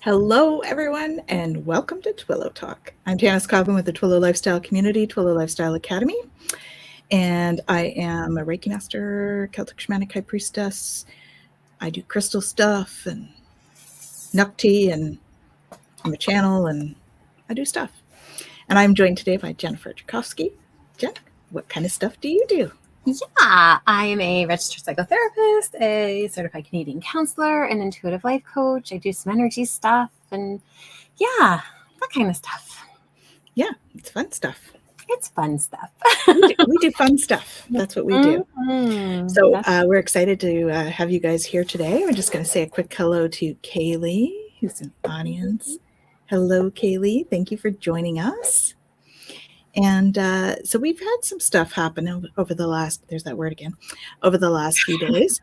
Hello, everyone, and welcome to Twillow Talk. I'm Janice Cobbin with the Twillow Lifestyle Community, Twillow Lifestyle Academy, and I am a Reiki Master, Celtic Shamanic High Priestess. I do crystal stuff and Nukti, and I'm a channel, and I do stuff. And I'm joined today by Jennifer Tchaikovsky. Jen, what kind of stuff do you do? Yeah, I am a registered psychotherapist, a certified Canadian counselor, an intuitive life coach. I do some energy stuff and yeah, that kind of stuff. Yeah, it's fun stuff. It's fun stuff. We do fun stuff. That's what we do. Mm-hmm. So we're excited to have you guys here today. We're just going to say a quick hello to Kaylee, who's in the audience. Hello, Kaylee. Thank you for joining us. And so we've had some stuff happen over the last, there's that word again, over the last few days.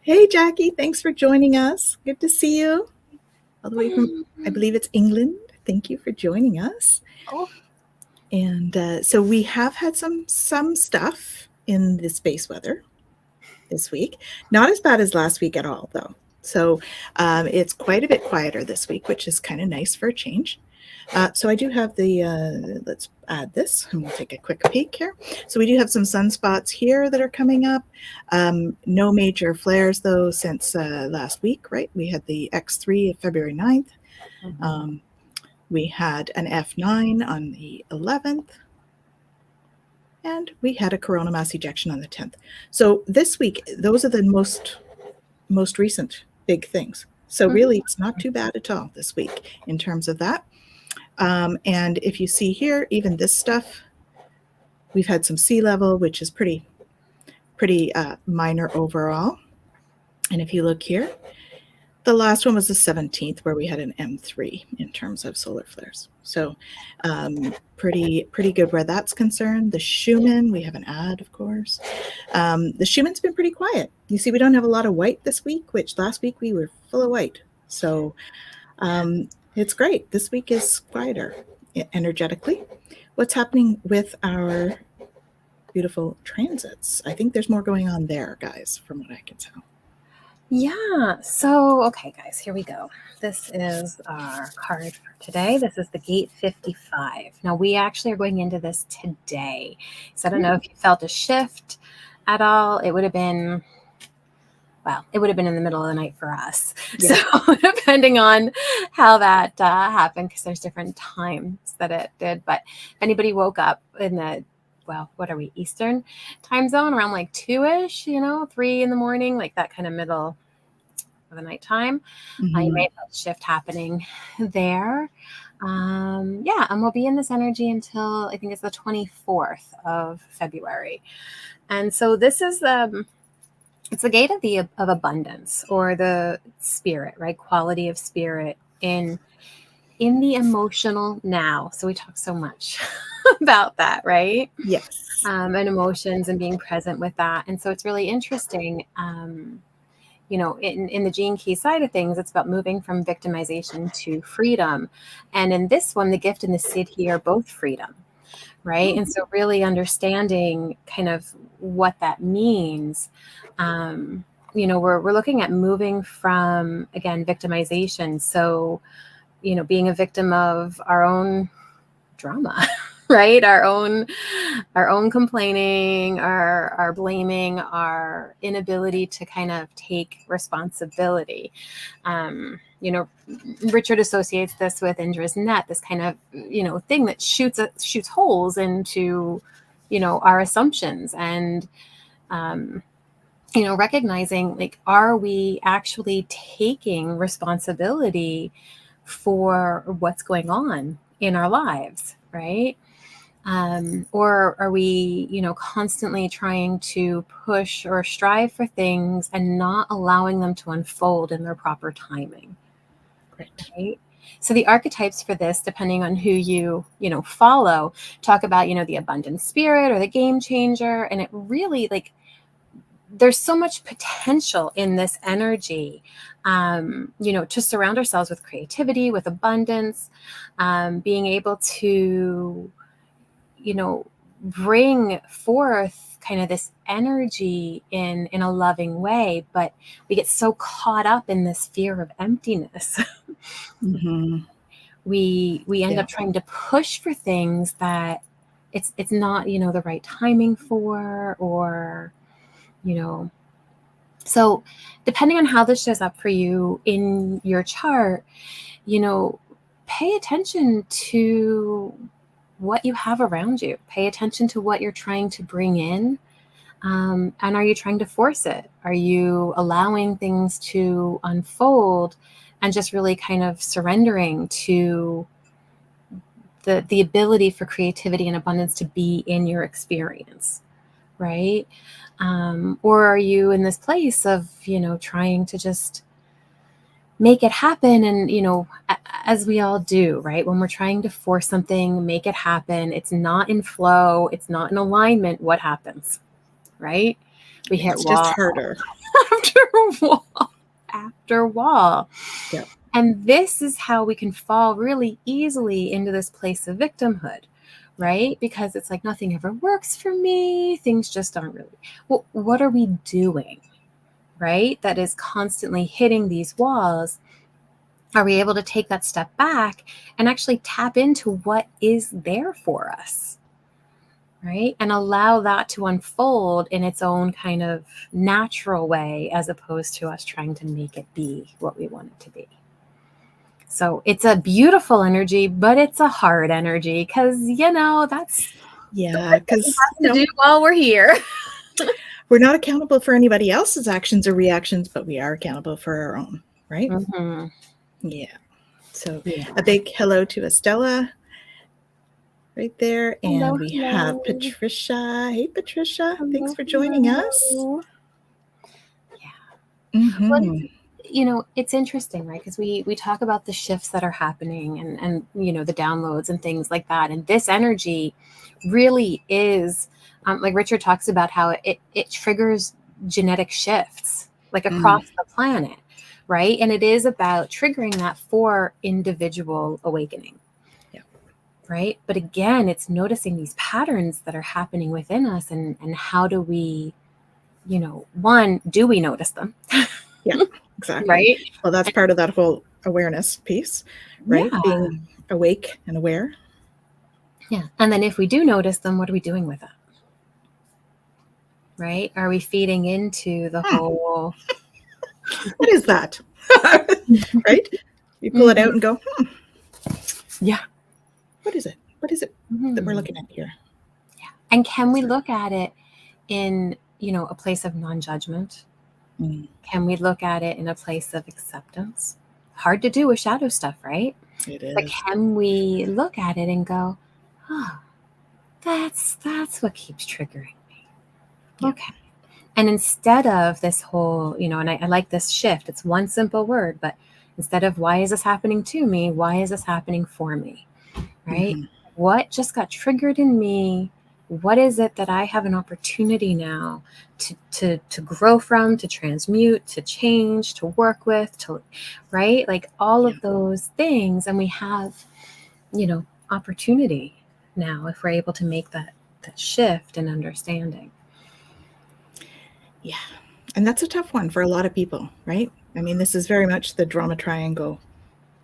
Hey, Jackie, thanks for joining us. Good to see you. All the way from, I believe it's England. Thank you for joining us. Oh. And so we have had some stuff in the space weather this week. Not as bad as last week at all, though. So it's quite a bit quieter this week, which is kind of nice for a change. So I do have the, let's add this and we'll take a quick peek here. So we do have some sunspots here that are coming up. No major flares though since last week, right? We had the X3 of February 9th. Mm-hmm. We had an F9 on the 11th. And we had a corona mass ejection on the 10th. So this week, those are the most recent big things. So really, it's not too bad at all this week in terms of that. And if you see here, even this stuff, we've had some sea level, which is pretty minor overall. And if you look here, the last one was the 17th, where we had an M3 in terms of solar flares. So pretty good where that's concerned. The Schumann, we have an ad, of course. The Schumann's been pretty quiet. You see, we don't have a lot of white this week, which last week we were full of white. So it's great. This week is quieter energetically. What's happening with our beautiful transits? I think there's more going on there, guys, from what I can tell. Yeah. So, okay, guys, here we go. This is our card for today. This is the Gate 55. Now, we actually are going into this today. So I don't know if you felt a shift at all. It would have been, well, it would have been in the middle of the night for us. Yeah. So depending on how that happened, because there's different times that it did. But if anybody woke up in the, well, what are we, Eastern time zone, around like 2-ish, 3 in the morning, like that kind of middle of the night time. You may have a shift happening there. Yeah, and we'll be in this energy until I think it's the 24th of February. And so this is it's the gate of abundance, or the spirit, right? Quality of spirit in the emotional now. So we talk so much about that, right? Yes. And emotions and being present with that. And so it's really interesting. In the Gene Key side of things, it's about moving from victimization to freedom. And in this one, the gift and the siddhi are both freedom, right? And so really understanding kind of what that means. We're looking at moving from, again, victimization. So, being a victim of our own drama, right? Our own complaining, our blaming, our inability to kind of take responsibility. Richard associates this with Indra's net, this kind of, thing that shoots holes into, our assumptions, and, recognizing, like, are we actually taking responsibility for what's going on in our lives, right? Or are we, constantly trying to push or strive for things and not allowing them to unfold in their proper timing? Right? So the archetypes for this, depending on who you follow, talk about, the abundant spirit or the game changer. And it really, like, there's so much potential in this energy, to surround ourselves with creativity, with abundance, being able to, bring forth kind of this energy in a loving way, but we get so caught up in this fear of emptiness. Mm-hmm. We end Yeah. up trying to push for things that it's not, the right timing for, or, so depending on how this shows up for you in your chart, pay attention to what you have around you. Pay attention to what you're trying to bring in. And are you trying to force it? Are you allowing things to unfold and just really kind of surrendering to the ability for creativity and abundance to be in your experience, right? Or are you in this place of, trying to just make it happen? And, as we all do, right? When we're trying to force something, make it happen, it's not in flow, it's not in alignment. What happens, right? We hit It's just wall harder. after wall after wall. Yeah. And this is how we can fall really easily into this place of victimhood, right? Because it's like, nothing ever works for me. Things just aren't really. Well, what are we doing, right? That is constantly hitting these walls. Are we able to take that step back and actually tap into what is there for us, right? And allow that to unfold in its own kind of natural way, as opposed to us trying to make it be what we want it to be. So it's a beautiful energy, but it's a hard energy because, that's Because to do while we're here. we're not accountable for anybody else's actions or reactions, but we are accountable for our own, right? Mm-hmm. Yeah. So Yeah. a big hello to Estella right there. Hello, And we hello. have Patricia. Hey, Patricia. Hello, Thanks for joining us. hello. Mm-hmm. Well, it's interesting, right? Because we talk about the shifts that are happening, and the downloads and things like that. And this energy really is, like Richard talks about, how it triggers genetic shifts like across the planet, right? And it is about triggering that for individual awakening. Yeah. Right. But again, it's noticing these patterns that are happening within us, and how do we, one, do we notice them? Yeah, exactly. Right. Well, that's part of that whole awareness piece, right? Yeah. Being awake and aware. Yeah. And then if we do notice them, what are we doing with it? Right? Are we feeding into the whole... What is that? Right? You pull it out and go, Yeah. What is it? What is it that we're looking at here? Yeah. And can we look at it in, a place of non-judgment? Can we look at it in a place of acceptance? Hard to do with shadow stuff, right? It is. But can we look at it and go, that's what keeps triggering me. Yeah. Okay. And instead of this whole, and I like this shift, it's one simple word, but instead of why is this happening to me, why is this happening for me, right? What just got triggered in me? What is it that I have an opportunity now to grow from, to transmute, to change, to work with, right? Like all of those things. And we have, opportunity now if we're able to make that shift and understanding. Yeah. And that's a tough one for a lot of people, right? I mean, this is very much the drama triangle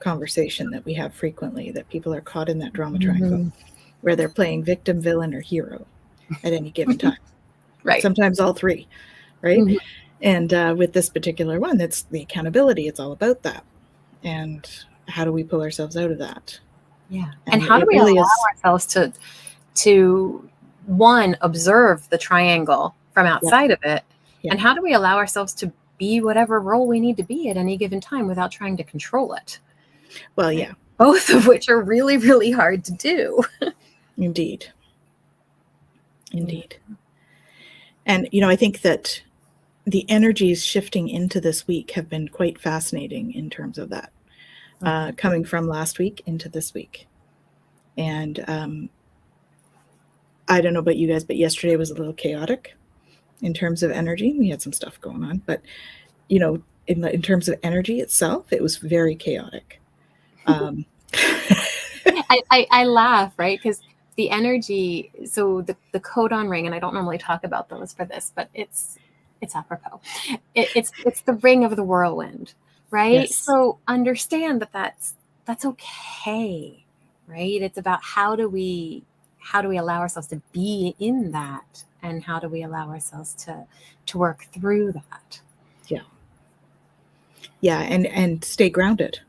conversation that we have frequently, that people are caught in that drama triangle where they're playing victim, villain, or hero at any given time. Right. Sometimes all three, right? And with this particular one, that's the accountability. It's all about that. And how do we pull ourselves out of that? Yeah. And how do we allow ourselves to one, observe the triangle from outside of it? Yeah. And how do we allow ourselves to be whatever role we need to be at any given time without trying to control it? Well, yeah. Both of which are really, really hard to do. Indeed. Indeed. And, I think that the energies shifting into this week have been quite fascinating in terms of that, coming from last week into this week. And I don't know about you guys, but yesterday was a little chaotic in terms of energy. We had some stuff going on, but, in terms of energy itself, it was very chaotic. I laugh, right? Because the energy, so the codon ring, and I don't normally talk about those for this, but it's apropos. It's the ring of the whirlwind, right? Yes. So understand that that's okay, right? It's about how do we allow ourselves to be in that, and how do we allow ourselves to work through that. Yeah. And stay grounded,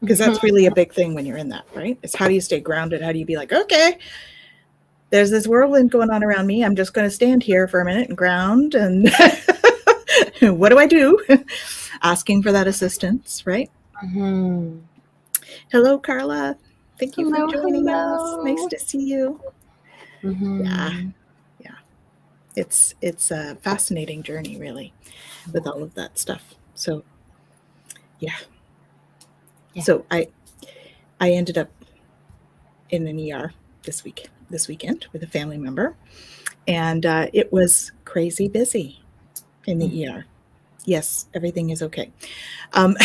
because that's really a big thing when you're in that, right? It's how do you stay grounded? How do you be like, okay, there's this whirlwind going on around me. I'm just going to stand here for a minute and ground. And what do I do? Asking for that assistance, right? Mm-hmm. Hello, Carla. Thank you for Hello, joining us. Nice hello. to see you. Yeah. Mm-hmm. Yeah. It's a fascinating journey, really, with all of that stuff. So, yeah. Yeah. So I ended up in an ER this weekend with a family member, and it was crazy busy in the ER. Yes, everything is okay. Um,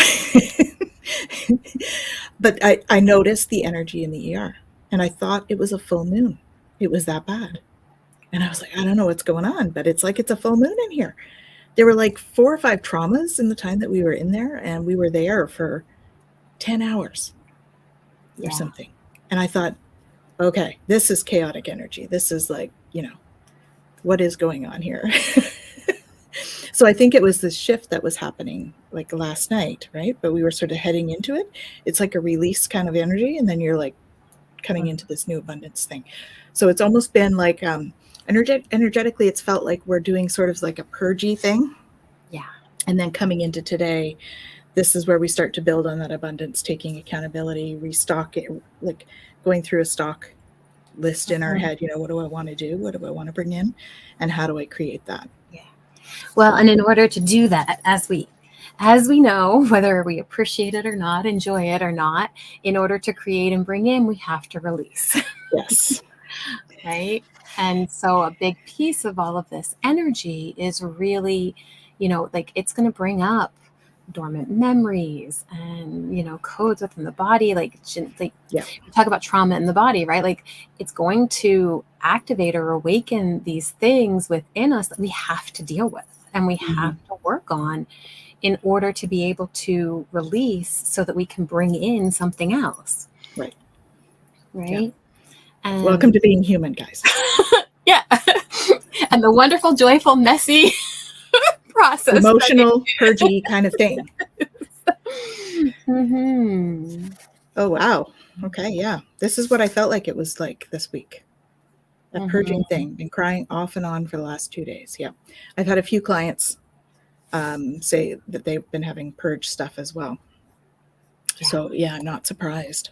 but I noticed the energy in the ER, and I thought it was a full moon. It was that bad. And I was like, I don't know what's going on, but it's like it's a full moon in here. There were like 4 or 5 traumas in the time that we were in there, and we were there for 10 hours or Yeah. something. And I thought, okay, this is chaotic energy. This is like, what is going on here? So I think it was this shift that was happening like last night, right? But we were sort of heading into it. It's like a release kind of energy, and then you're like coming into this new abundance thing. So it's almost been like energetically, it's felt like we're doing sort of like a purgy thing. Yeah. And then coming into today, this is where we start to build on that abundance, taking accountability, restock it, like going through a stock list in our head. What do I want to do? What do I want to bring in? And how do I create that? Yeah. Well, and in order to do that, as we know, whether we appreciate it or not, enjoy it or not, in order to create and bring in, we have to release. Yes. Right. And so a big piece of all of this energy is really, like it's going to bring up dormant memories and, codes within the body. Like Yeah. we talk about trauma in the body, right? Like it's going to activate or awaken these things within us that we have to deal with and we have to work on in order to be able to release so that we can bring in something else. Right. Right. Yeah. And welcome to being human, guys. yeah. And the wonderful, joyful, messy process. Emotional, purgy kind of thing. Mm-hmm. Oh, wow. Okay. Yeah. This is what I felt like it was like this week. A purging thing. Been crying off and on for the last 2 days. Yeah. I've had a few clients say that they've been having purge stuff as well. Yeah. So, yeah, I'm not surprised.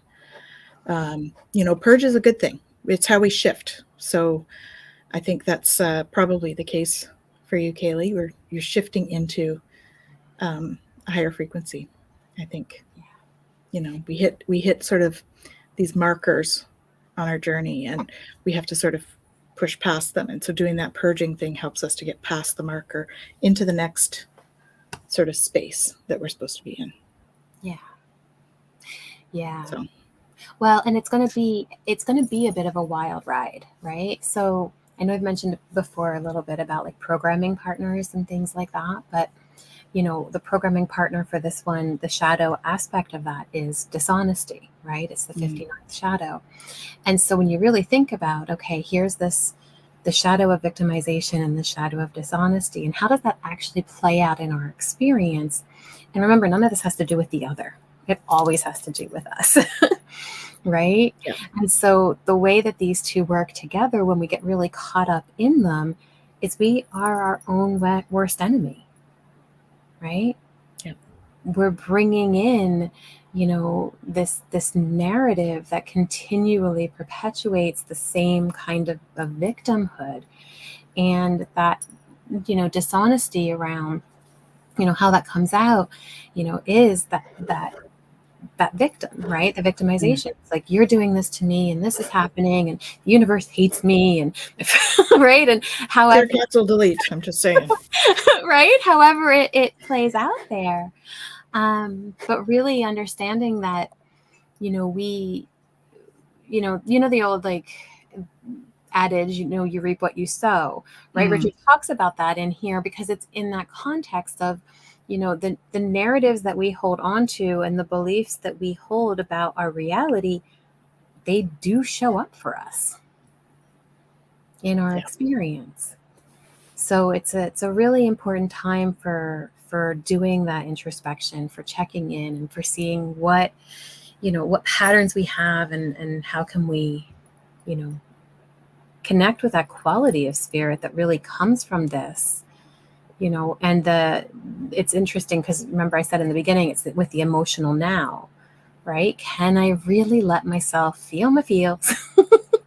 Purge is a good thing. It's how we shift. So I think that's probably the case for you, Kaylee, where you're shifting into a higher frequency. I think, we hit sort of these markers on our journey, and we have to sort of push past them. And so doing that purging thing helps us to get past the marker into the next sort of space that we're supposed to be in. Yeah. Yeah. So, well, and it's going to be a bit of a wild ride, right? So I know I've mentioned before a little bit about like programming partners and things like that, but the programming partner for this one, the shadow aspect of that is dishonesty, right? It's the 59th shadow. And so when you really think about, okay, here's the shadow of victimization and the shadow of dishonesty, and how does that actually play out in our experience? And remember, none of this has to do with the other. It always has to do with us. Right? yeah. And so the way that these two work together when we get really caught up in them is we are our own worst enemy. Right? Yeah. We're bringing in, this narrative that continually perpetuates the same kind of victimhood, and that, dishonesty around, how that comes out, is that victim, right? The victimization. It's like, you're doing this to me and this is happening and the universe hates me and right. And however, Clear, cancel, delete. I'm just saying. right. However it plays out there. But really understanding that, we, the old, like, adage, you reap what you sow, right? Richard talks about that in here because it's in that context of, the narratives that we hold on to and the beliefs that we hold about our reality, they do show up for us in our experience. So it's a really important time for doing that introspection, for checking in, and for seeing what patterns we have, and how can we, connect with that quality of spirit that really comes from this, and it's interesting because remember I said in the beginning, it's with the emotional now, right? Can I really let myself feel my feels?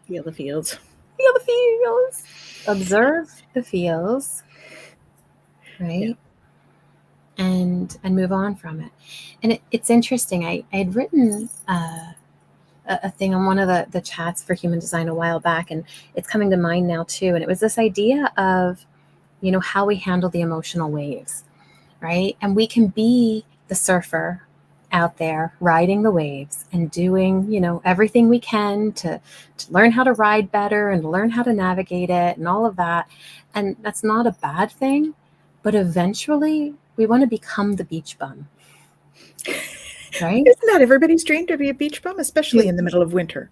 Feel the feels. Feel the feels. Observe the feels, right? And move on from it. And it's interesting. I had written a thing on one of the chats for human design a while back, and it's coming to mind now too. And it was this idea of, how we handle the emotional waves, right? And we can be the surfer out there riding the waves and doing, everything we can to learn how to ride better and learn how to navigate it and all of that. And that's not a bad thing, but eventually we want to become the beach bum, right? Isn't that everybody's dream, to be a beach bum, especially in the middle of winter?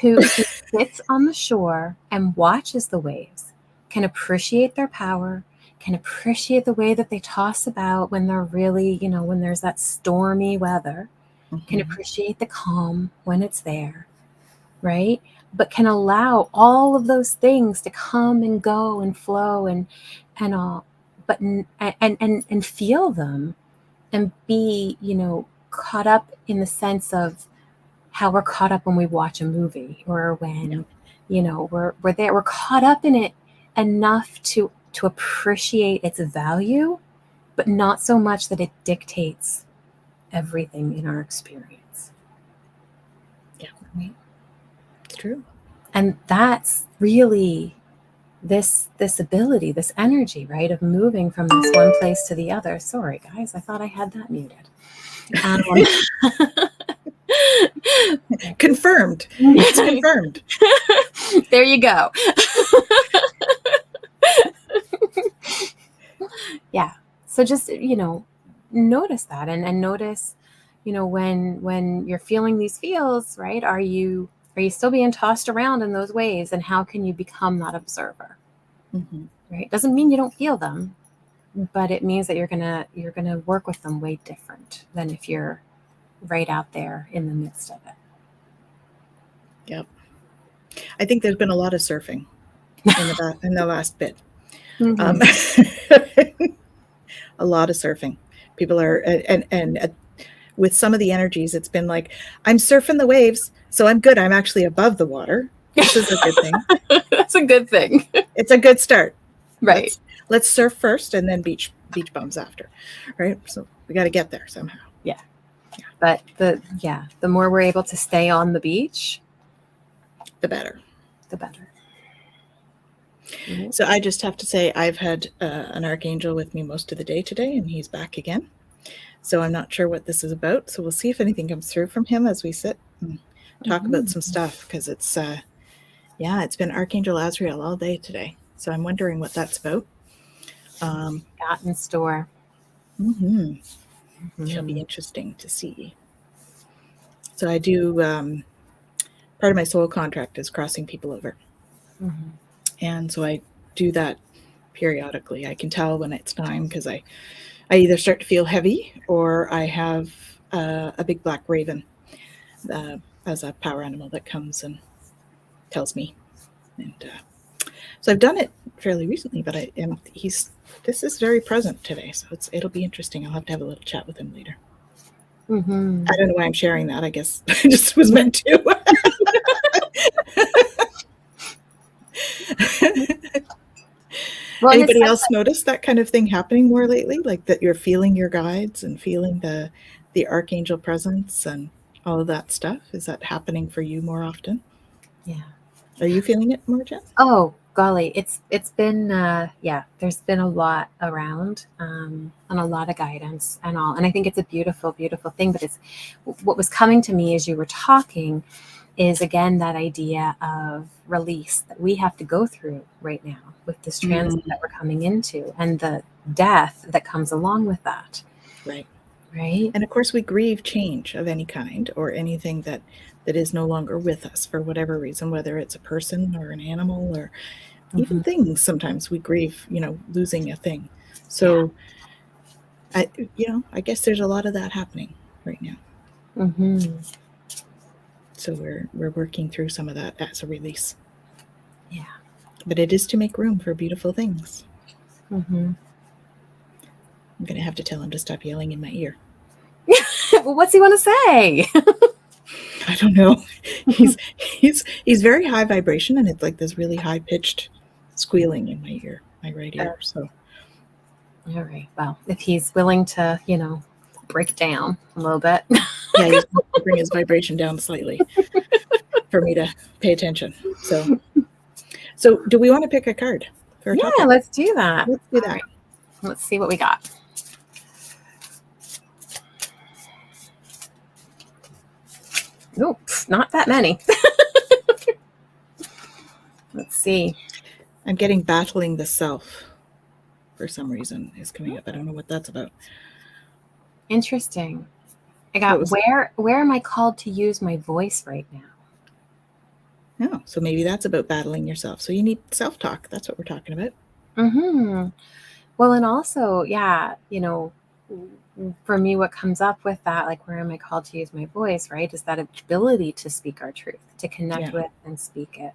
Who sits on the shore and watches the waves, can appreciate their power, can appreciate the way that they toss about when they're really, when there's that stormy weather, can appreciate the calm when it's there, right? But can allow all of those things to come and go and flow and all, but and feel them and be, caught up in the sense of how we're caught up when we watch a movie, or when, we're caught up in it enough to appreciate its value, but not so much that it dictates everything in our experience. Yeah. Right? It's true. And that's really this ability, this energy, right, of moving from this one place to the other. Sorry, guys, I thought I had that muted. Confirmed. It's confirmed. There you go. Yeah. So just, notice that and notice, when you're feeling these feels, right? Are you still being tossed around in those waves, and how can you become that observer? Right? Doesn't mean you don't feel them, but it means that you're gonna work with them way different than if you're right out there in the midst of it. Yep. I think there's been a lot of surfing in the last bit. A lot of surfing. People are, and with some of the energies, it's been like, I'm surfing the waves, so I'm good. I'm actually above the water. This is a good thing. That's a good thing. It's a good start. Right. Let's surf first and then beach bums after. Right. So we got to get there somehow. Yeah. But the more we're able to stay on the beach, the better. The better. So I just have to say, I've had an archangel with me most of the day today, and he's back again. So I'm not sure what this is about. So we'll see if anything comes through from him as we sit and talk about some stuff, because it's been Archangel Azrael all day today. So I'm wondering what that's about. Got in store. Shall be interesting to see. So I do, part of my soul contract is crossing people over. And so I do that periodically. I can tell when it's time, because I either start to feel heavy, or I have a big black raven as a power animal that comes and tells me. And so I've done it fairly recently, but this is very present today. So it'll be interesting. I'll have to have a little chat with him later. I don't know why I'm sharing that. I guess I just was meant to. Well, anybody else notice that kind of thing happening more lately? Like that you're feeling your guides and feeling the archangel presence and all of that stuff? Is that happening for you more often? Yeah. Are you feeling it more, Jen? Oh, golly. It's been, there's been a lot around, and a lot of guidance and all. And I think it's a beautiful, beautiful thing. But what was coming to me as you were talking is again that idea of release that we have to go through right now with this transit that we're coming into and the death that comes along with that. Right. Right. And of course, we grieve change of any kind or anything that is no longer with us for whatever reason, whether it's a person or an animal or even Mm-hmm. things. Sometimes we grieve, losing a thing. Yeah. So I guess there's a lot of that happening right now. Mm-hmm. So we're working through some of that as a release. Yeah. But it is to make room for beautiful things. Mm-hmm. I'm going to have to tell him to stop yelling in my ear. Well, what's he want to say? I don't know. He's very high vibration, and it's like this really high pitched squealing in my ear, my right ear. So, All right. Well, if he's willing to, break down a little bit. yeah, he's going to bring his vibration down slightly for me to pay attention. So do we want to pick a card for a Yeah, topic? let's do that. Let's do All that. right. Let's see what we got. Nope, not that many. Let's see. I'm getting battling the self for some reason is coming up. I don't know what that's about. Interesting. I got where am I called to use my voice right now? Oh, so maybe that's about battling yourself. So you need self-talk. That's what we're talking about. Mm-hmm. Well, and also, yeah, for me, what comes up with that, like, where am I called to use my voice, right, is that ability to speak our truth, to connect with and speak it.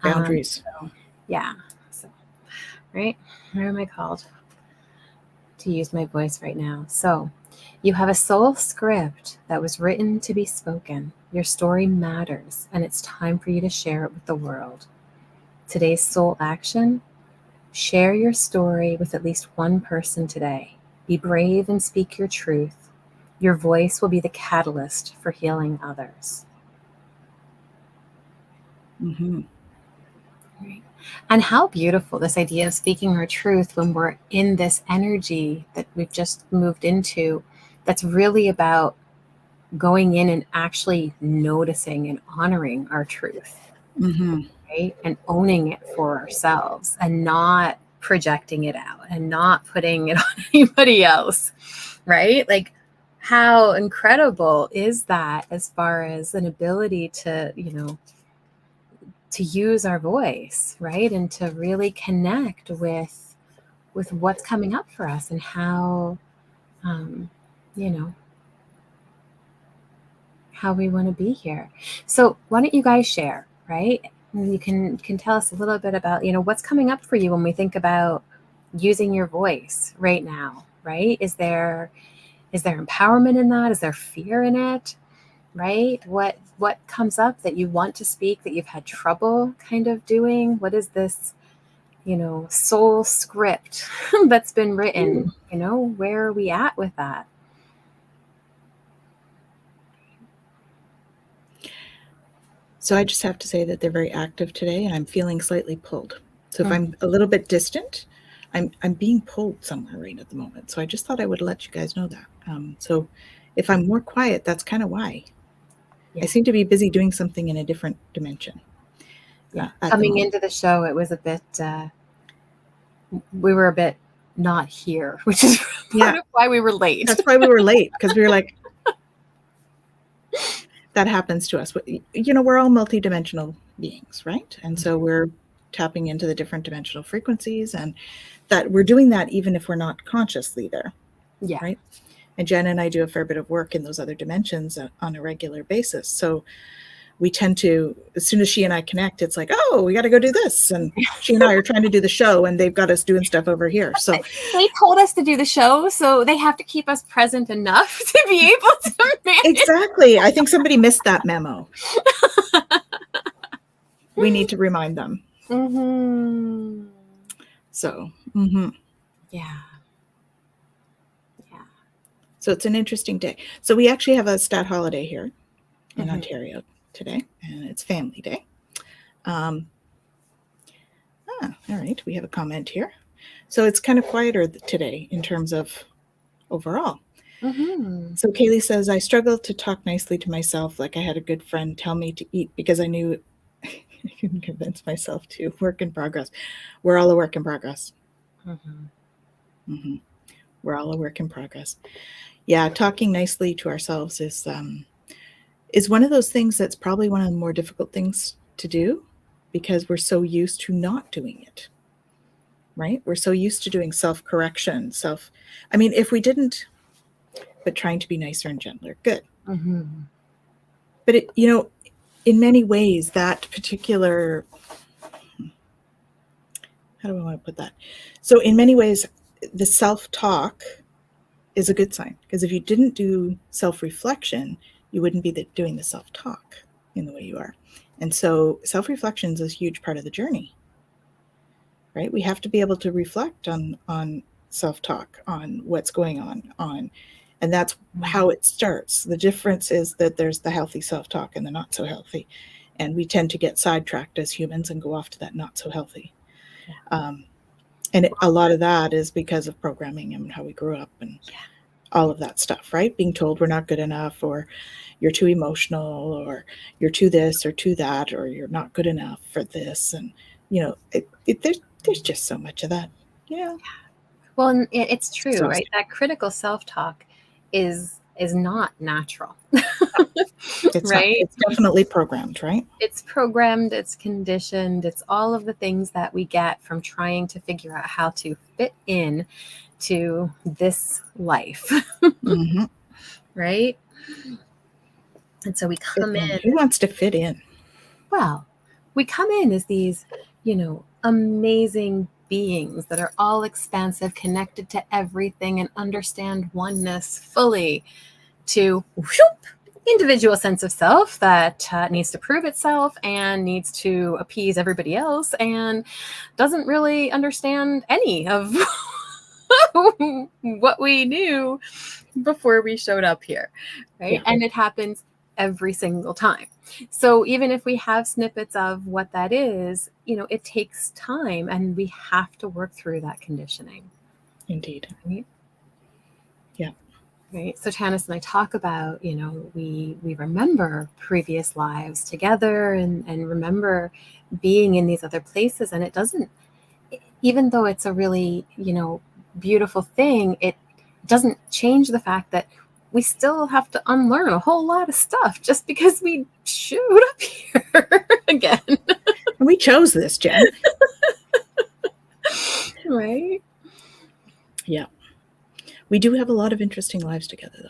Boundaries. Yeah. So, right, where am I called to use my voice right now? So, you have a soul script that was written to be spoken. Your story matters, and it's time for you to share it with the world. Today's soul action: share your story with at least one person today. Be brave and speak your truth. Your voice will be the catalyst for healing others. Mm-hmm. Right. And how beautiful this idea of speaking our truth when we're in this energy that we've just moved into, that's really about going in and actually noticing and honoring our truth. Mm-hmm. Right? And owning it for ourselves and not projecting it out and not putting it on anybody else, right? Like, how incredible is that as far as an ability to, to use our voice, right? And to really connect with what's coming up for us and how, you know, how we want to be here. So why don't you guys share, right? You can tell us a little bit about, what's coming up for you when we think about using your voice right now, right? Is there empowerment in that? Is there fear in it? Right? What comes up that you want to speak that you've had trouble kind of doing? What is this, soul script that's been written? Where are we at with that? So I just have to say that they're very active today, and I'm feeling slightly pulled. So if I'm a little bit distant, I'm being pulled somewhere right at the moment. So I just thought I would let you guys know that. So if I'm more quiet, that's kind of why. Yeah. I seem to be busy doing something in a different dimension. Yeah. Coming into the show, it was a bit, we were a bit not here, which is part of why we were late. That's why we were late, because we were like, that happens to us. We're all multidimensional beings, right? And so we're tapping into the different dimensional frequencies, and that we're doing that even if we're not consciously there. Yeah. Right. And Jen and I do a fair bit of work in those other dimensions on a regular basis. So we tend to, as soon as she and I connect, it's like, oh, we got to go do this. And she and I are trying to do the show, and they've got us doing stuff over here. So they told us to do the show, so they have to keep us present enough to be able to manage. Exactly. I think somebody missed that memo. We need to remind them. Mm-hmm. So, yeah. So it's an interesting day. So we actually have a stat holiday here in Ontario today, and it's Family Day. All right, we have a comment here. So it's kind of quieter today in terms of overall. Mm-hmm. So Kaylee says, I struggled to talk nicely to myself like I had a good friend tell me to eat because I knew I couldn't convince myself to. Work in progress. We're all a work in progress. Mm-hmm. Mm-hmm. We're all a work in progress. Yeah, talking nicely to ourselves is one of those things that's probably one of the more difficult things to do because we're so used to not doing it, right? We're so used to doing self-correction, I mean, if we didn't, but trying to be nicer and gentler, good. Mm-hmm. But in many ways, that particular, how do I want to put that? So in many ways, the self-talk is a good sign because if you didn't do self-reflection, you wouldn't be doing the self-talk in the way you are. And so self-reflection is a huge part of the journey, right? We have to be able to reflect on self-talk, on what's going on, and that's how it starts. The difference is that there's the healthy self-talk and the not so healthy. And we tend to get sidetracked as humans and go off to that not so healthy. And a lot of that is because of programming and how we grew up and all of that stuff, right? Being told we're not good enough, or you're too emotional, or you're too this or too that, or you're not good enough for this. And, there's just so much of that, Well, and it's It's true, right? exhausting. That critical self-talk is not natural, It's not, right? it's definitely programmed, right? It's programmed, it's conditioned, it's all of the things that we get from trying to figure out how to fit in to this life, Mm-hmm. right? And so we Fit come in. in, Who wants to fit in? well, we come in as these, amazing beings that are all expansive, connected to everything, and understand oneness fully, to whoop, individual sense of self that needs to prove itself and needs to appease everybody else and doesn't really understand any of what we knew before we showed up here, right? Yeah. And it happens every single time. So even if we have snippets of what that is, it takes time and we have to work through that conditioning. Indeed. Right? Yeah. Right. So Tanis and I talk about, we remember previous lives together and remember being in these other places. And it doesn't, even though it's a really, beautiful thing, it doesn't change the fact that we still have to unlearn a whole lot of stuff just because we showed up here again. And we chose this, Jen. Right. Yeah. We do have a lot of interesting lives together,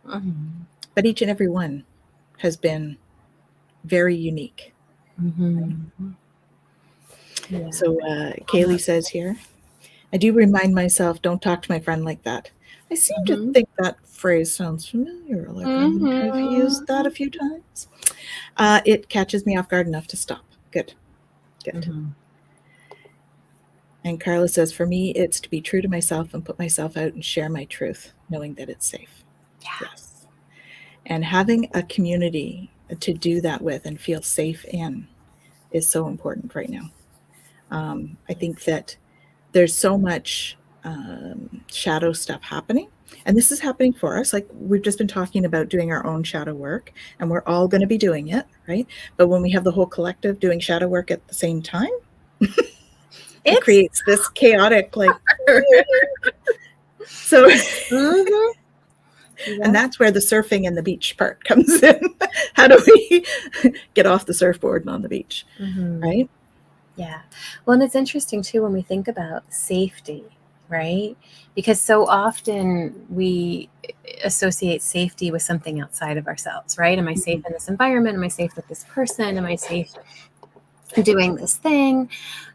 though. Mm-hmm. But each and every one has been very unique. Mm-hmm. Yeah. So Kaylee says here, I do remind myself, don't talk to my friend like that. I seem to Mm-hmm. think that phrase sounds familiar, like I've used that a few times. It catches me off guard enough to stop. Good. Mm-hmm. And Carla says, for me, it's to be true to myself and put myself out and share my truth, knowing that it's safe. Yeah. Yes. And having a community to do that with and feel safe in is so important right now. I think that there's so much shadow stuff happening. And this is happening for us. Like we've just been talking about doing our own shadow work, and we're all going to be doing it, right? But when we have the whole collective doing shadow work at the same time, it creates this chaotic, so. Mm-hmm. Yeah. And that's where the surfing and the beach part comes in. How do we get off the surfboard and on the beach, right? Yeah. Well, and it's interesting too when we think about safety, right? Because so often we associate safety with something outside of ourselves, right? Am I safe in this environment? Am I safe with this person? Am I safe doing this thing?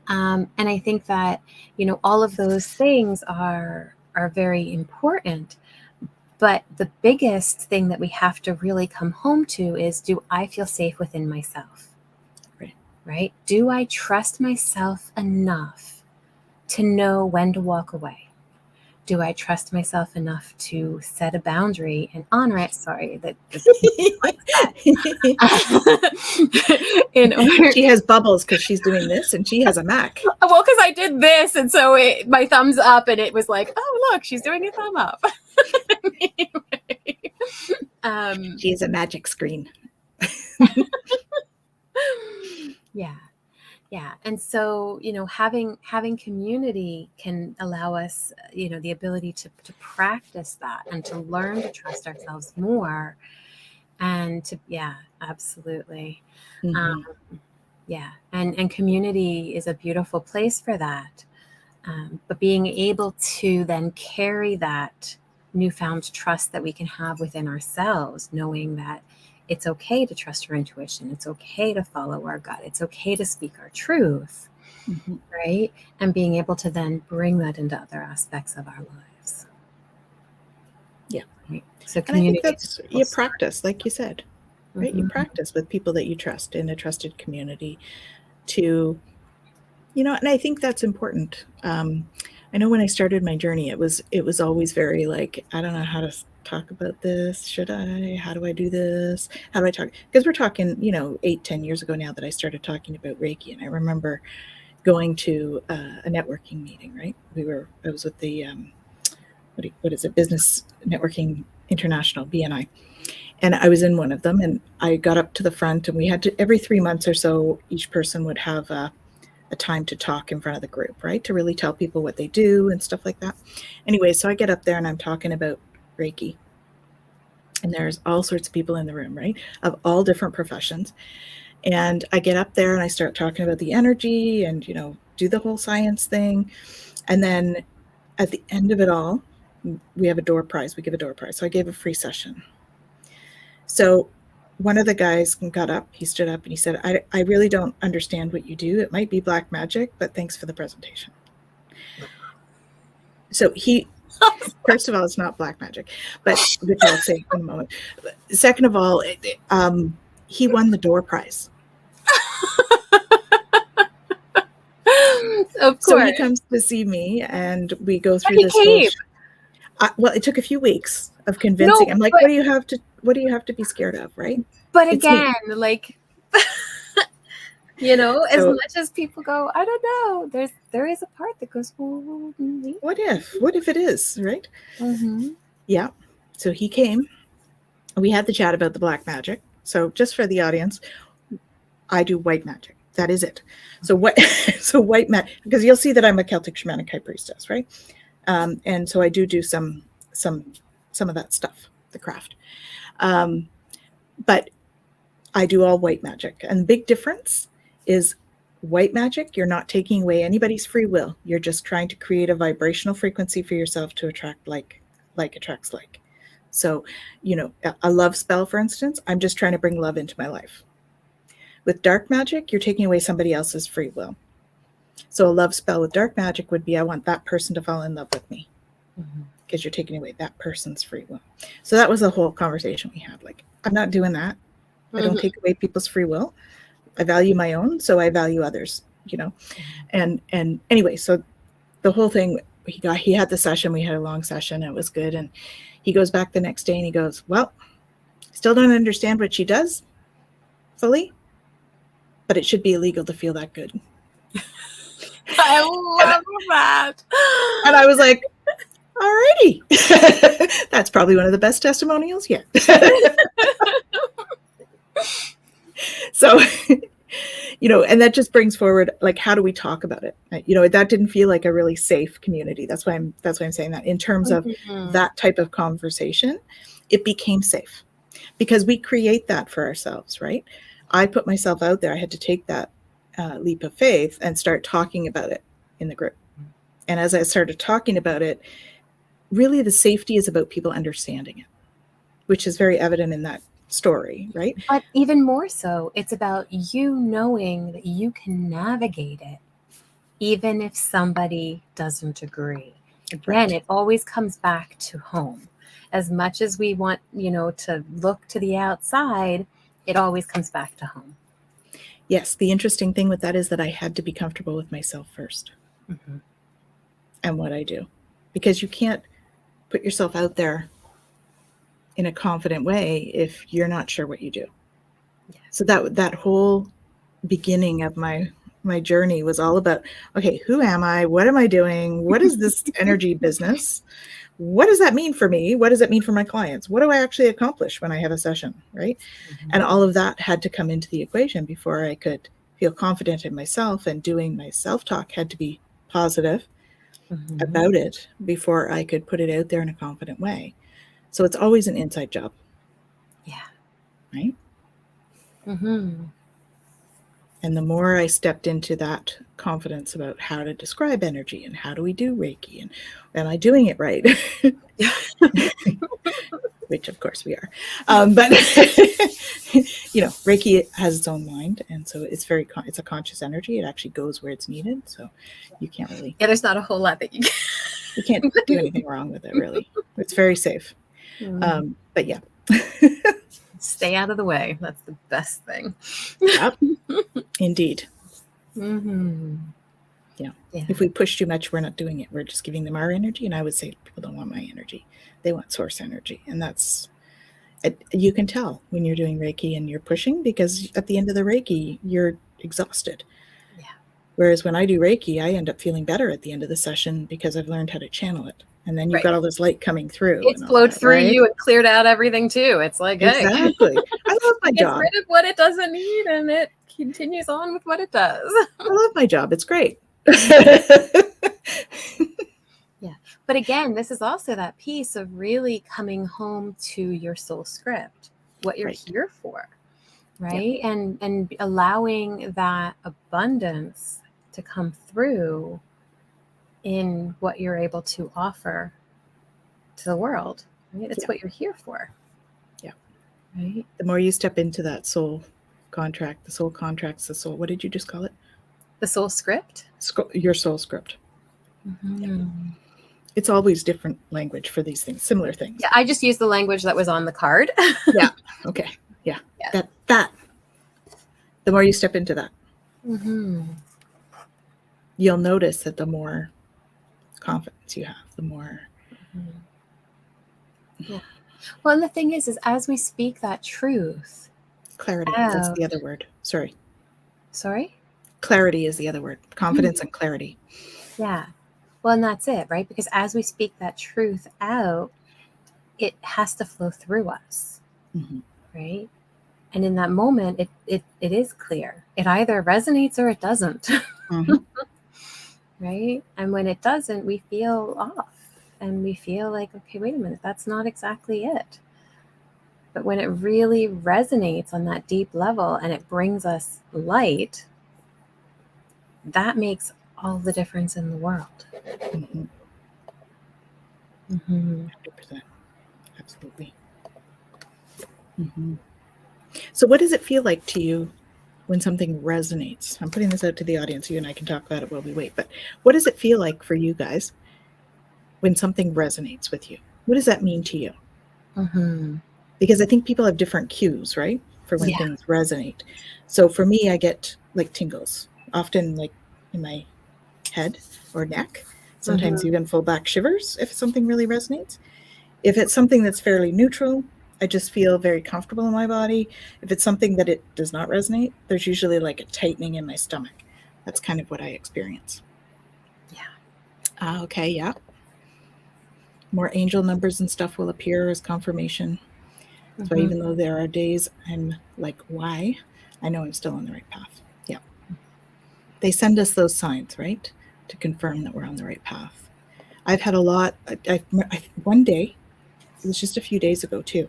And I think that, all of those things are very important. But the biggest thing that we have to really come home to is, do I feel safe within myself? Right? Do I trust myself enough to know when to walk away? Do I trust myself enough to set a boundary and honor it? Sorry, that in order. She has bubbles because she's doing this, and she has a Mac. Well, because I did this, and so my thumbs up, and it was like, oh look, she's doing a thumb up. She's a magic screen. Yeah. Yeah. And so, having community can allow us, the ability to practice that and to learn to trust ourselves more and to, yeah, absolutely. Mm-hmm. Yeah. And community is a beautiful place for that. But being able to then carry that newfound trust that we can have within ourselves, knowing that it's okay to trust our intuition, it's okay to follow our gut, it's okay to speak our truth, Mm-hmm. right? And being able to then bring that into other aspects of our lives. Yeah. Right? So And I think community that's, you practice, like you said, right? You Mm-hmm. practice with people that you trust in a trusted community to, and I think that's important. I know when I started my journey, it was always very like, I don't know how to talk about this. Should I? How do I do this? How do I talk? Because we're talking, 8, 10 years ago now that I started talking about Reiki. And I remember going to a networking meeting, right? I was with the, what is it? Business Networking International, BNI. And I was in one of them, and I got up to the front, and we had to, every 3 months or so, each person would have a time to talk in front of the group, right? To really tell people what they do and stuff like that. Anyway, so I get up there and I'm talking about Reiki. And there's all sorts of people in the room, right? Of all different professions. And I get up there and I start talking about the energy and, do the whole science thing. And then at the end of it all, we have a door prize. We give a door prize. So I gave a free session. So one of the guys got up, he stood up and he said, I really don't understand what you do. It might be black magic, but thanks for the presentation. So first of all, it's not black magic, but which I'll say in a moment. Second of all, he won the door prize. Of course. So he comes to see me and we go through this came. Well, it took a few weeks of convincing. I'm like, what do you have to be scared of, right? But again, like, as much as people go, I don't know, there is a part that goes, well, what if it is, right? Mm-hmm. Yeah. So he came. We had the chat about the black magic. So just for the audience, I do white magic. That is it. So white magic, because you'll see that I'm a Celtic shamanic high priestess, right? And so I do some of that stuff, the craft. But I do all white magic. And the big difference is white magic, you're not taking away anybody's free will. You're just trying to create a vibrational frequency for yourself to attract like attracts like. So, a love spell, for instance, I'm just trying to bring love into my life. With dark magic, you're taking away somebody else's free will. So a love spell with dark magic would be, I want that person to fall in love with me, because you're taking away that person's free will. So that was the whole conversation we had. Like, I'm not doing that. I don't take away people's free will. I value my own, so I value others, And anyway, so the whole thing, he had the session, we had a long session, it was good. And he goes back the next day and he goes, well, still don't understand what she does fully, but it should be illegal to feel that good. I love that. And I was like, alrighty. That's probably one of the best testimonials yet. So, and that just brings forward, like, how do we talk about it? That didn't feel like a really safe community. That's why I'm saying that in terms of that type of conversation, it became safe because we create that for ourselves, right? I put myself out there. I had to take that leap of faith and start talking about it in the group. And as I started talking about it, really the safety is about people understanding it, which is very evident in that story, right? But even more so, it's about you knowing that you can navigate it, even if somebody doesn't agree. Again, it always comes back to home. As much as we want, to look to the outside, it always comes back to home. Yes, the interesting thing with that is that I had to be comfortable with myself first and what I do, because you can't put yourself out there in a confident way if you're not sure what you do. Yeah. So that whole beginning of my journey was all about, okay, who am I? What am I doing? What is this energy business? what does that mean for me? What does it mean for my clients? What do I actually accomplish when I have a session, right? And all of that had to come into the equation before I could feel confident in myself, and doing my self-talk had to be positive about it before I could put it out there in a confident way. So it's always an inside job. Yeah. Right. Mm-hmm. And the more I stepped into that confidence about how to describe energy and how do we do Reiki and am I doing it right? Which of course we are. But Reiki has its own mind. And so it's it's a conscious energy. It actually goes where it's needed. So you can't really. Yeah, there's not a whole lot that you can't do anything wrong with it, really. It's very safe. But yeah. Stay out of the way. That's the best thing. Yep. Indeed. Mm-hmm. Yeah. If we push too much, we're not doing it. We're just giving them our energy. And I would say people don't want my energy. They want source energy. And you can tell when you're doing Reiki and you're pushing, because at the end of the Reiki, you're exhausted. Yeah. Whereas when I do Reiki, I end up feeling better at the end of the session because I've learned how to channel it. And then you've got all this light coming through. It's flowed through you and cleared out everything too. It's like, hey. Exactly. I love my job. It gets rid of what it doesn't need and it continues on with what it does. I love my job. It's great. Yeah. But again, this is also that piece of really coming home to your soul script, what you're here for, right? Yeah. And allowing that abundance to come through in what you're able to offer to the world. Right? That's what you're here for. Yeah. Right. The more you step into that soul contract, the soul contracts, the soul, what did you just call it? The soul script? Your soul script. Mm-hmm. Yeah. It's always different language for these things, similar things. Yeah, I just used the language that was on the card. Yeah. Okay. Yeah. That. The more you step into that, you'll notice that the more confidence you have, the more. Yeah. Well, and the thing is as we speak that truth. Clarity. That's the other word. Sorry. Clarity is the other word. Confidence and clarity. Yeah. Well, and that's it, right? Because as we speak that truth out, it has to flow through us, right? And in that moment, it is clear. It either resonates or it doesn't, right? And when it doesn't, we feel off and we feel like, okay, wait a minute, that's not exactly it. But when it really resonates on that deep level and it brings us light, that makes all the difference in the world. 100%. Absolutely. So what does it feel like to you when something resonates? I'm putting this out to the audience. You and I can talk about it while we wait. But what does it feel like for you guys when something resonates with you? What does that mean to you? Because I think people have different cues, right? For when things resonate. So for me, I get like tingles, often like in my head or neck, sometimes even full back shivers if something really resonates. If it's something that's fairly neutral, I just feel very comfortable in my body. If it's something that it does not resonate, there's usually like a tightening in my stomach. That's kind of what I experience. Yeah. Okay, yeah. More angel numbers and stuff will appear as confirmation. So even though there are days I'm like, why? I know I'm still on the right path. Yeah. They send us those signs, right? To confirm that we're on the right path. I've had a lot. One day, it was just a few days ago too,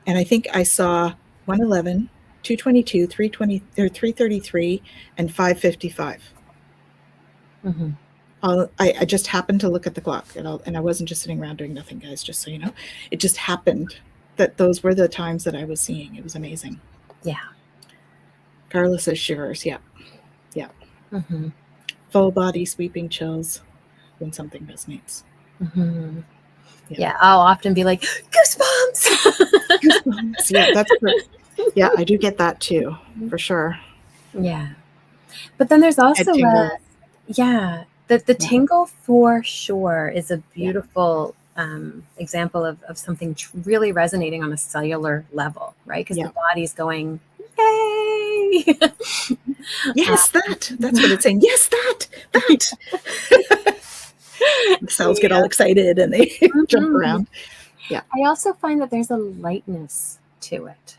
and I think I saw 111, 222, 320, or 333, and 555. I just happened to look at the clock, and I wasn't just sitting around doing nothing, guys. Just so you know, it just happened that those were the times that I was seeing. It was amazing. Yeah. Carla says shivers. Yeah. Yeah. Full body sweeping chills when something resonates. Yeah, I'll often be like, goosebumps. Goosebumps. Yeah, that's correct. Yeah, I do get that too, for sure. Yeah. But then there's also the tingle for sure is a beautiful example of something really resonating on a cellular level, right? Because the body's going, yay! Yes, that's what it's saying. Yes, that. cells get all excited and they jump around. Yeah. I also find that there's a lightness to it,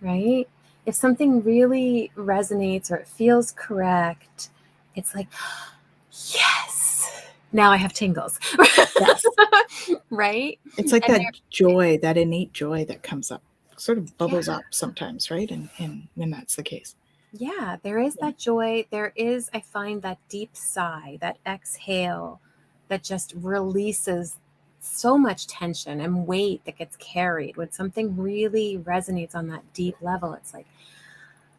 right? If something really resonates or it feels correct, it's like, yes, now I have tingles. Yes. Right? It's like that joy, that innate joy that comes up, sort of bubbles up sometimes, right? And when that's the case. Yeah, there is that joy. There is, I find, that deep sigh, that exhale that just releases so much tension and weight that gets carried. When something really resonates on that deep level, it's like,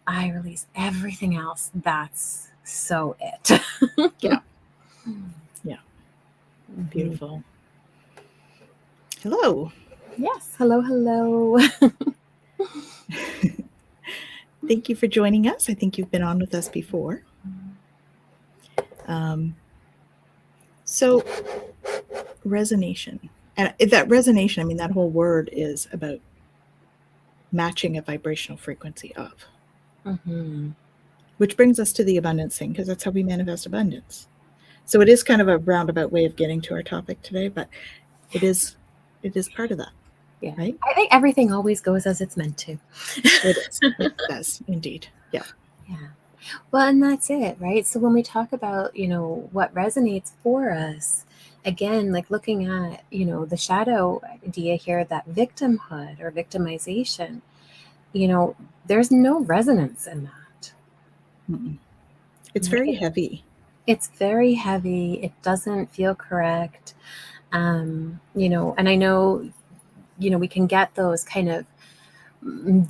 I release everything else. That's so it. Yeah. Yeah. Beautiful. Hello. Yes. Hello, hello. Thank you for joining us. I think you've been on with us before. So, resonation. And that resonation, I mean, that whole word is about matching a vibrational frequency of. Which brings us to the abundance thing, because that's how we manifest abundance. So it is kind of a roundabout way of getting to our topic today, but it is part of that. Yeah. Right? I think everything always goes as it's meant to. It is. It does, indeed. Yeah. Yeah. Well, and that's it, right? So when we talk about, what resonates for us, again, like looking at, the shadow idea here, that victimhood or victimization, there's no resonance in that. It's very heavy. It's very heavy. It doesn't feel correct. And I know, we can get those kind of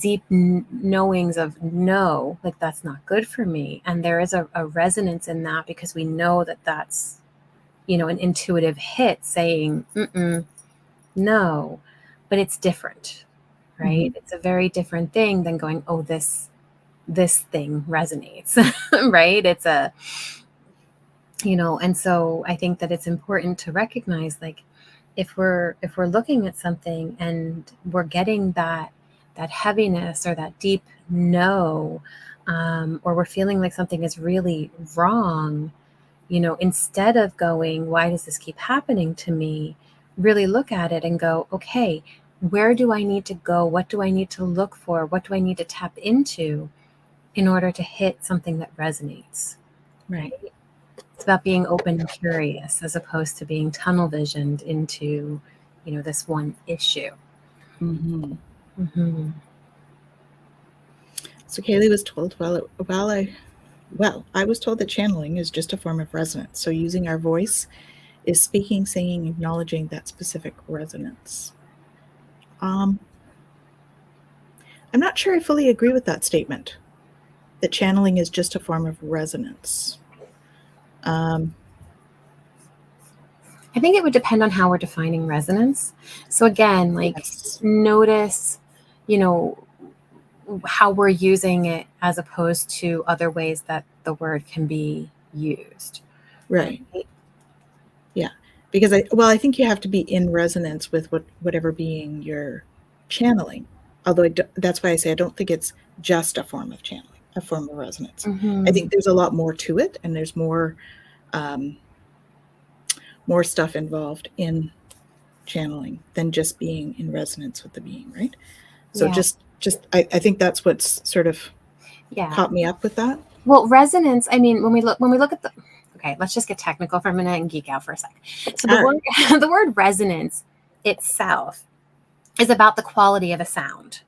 deep knowings of no, like that's not good for me. And there is a resonance in that because we know that that's, an intuitive hit saying, no, but it's different, right? It's a very different thing than going, oh, this thing resonates, right? It's a, and so I think that it's important to recognize, like, if we're looking at something and we're getting that heaviness or that deep no, or we're feeling like something is really wrong, instead of going, why does this keep happening to me? Really look at it and go, okay, where do I need to go? What do I need to look for? What do I need to tap into in order to hit something that resonates? Right. It's about being open and curious as opposed to being tunnel visioned into, this one issue. So Kaylee was told, I was told that channeling is just a form of resonance. So using our voice is speaking, singing, acknowledging that specific resonance. I'm not sure I fully agree with that statement, that channeling is just a form of resonance. I think it would depend on how we're defining resonance. So again, notice, how we're using it as opposed to other ways that the word can be used. Right. Yeah. Because I think you have to be in resonance with whatever being you're channeling. Although that's why I say I don't think it's just a form of channeling, a form of resonance. I think there's a lot more to it, and there's more stuff involved in channeling than just being in resonance with the being, right? So I think that's what's sort of caught me up with that. Well, resonance, I mean, when we look at okay, let's just get technical for a minute and geek out for a sec. So the word resonance itself is about the quality of a sound,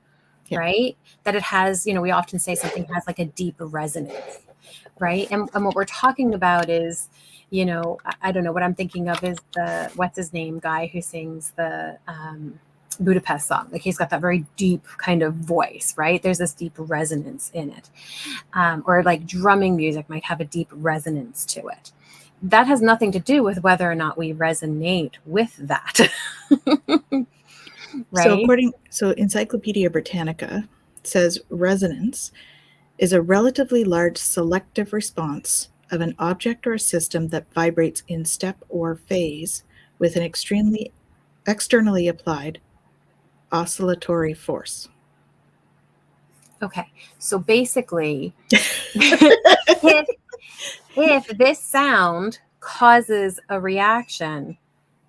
right? That it has, we often say something has like a deep resonance, right? And what we're talking about is, I don't know, what I'm thinking of is the, what's his name, guy who sings the Budapest song. Like he's got that very deep kind of voice, right? There's this deep resonance in it. Or like drumming music might have a deep resonance to it. That has nothing to do with whether or not we resonate with that. Right? So Encyclopedia Britannica says resonance is a relatively large selective response of an object or a system that vibrates in step or phase with an externally applied oscillatory force. Okay, so basically, if this sound causes a reaction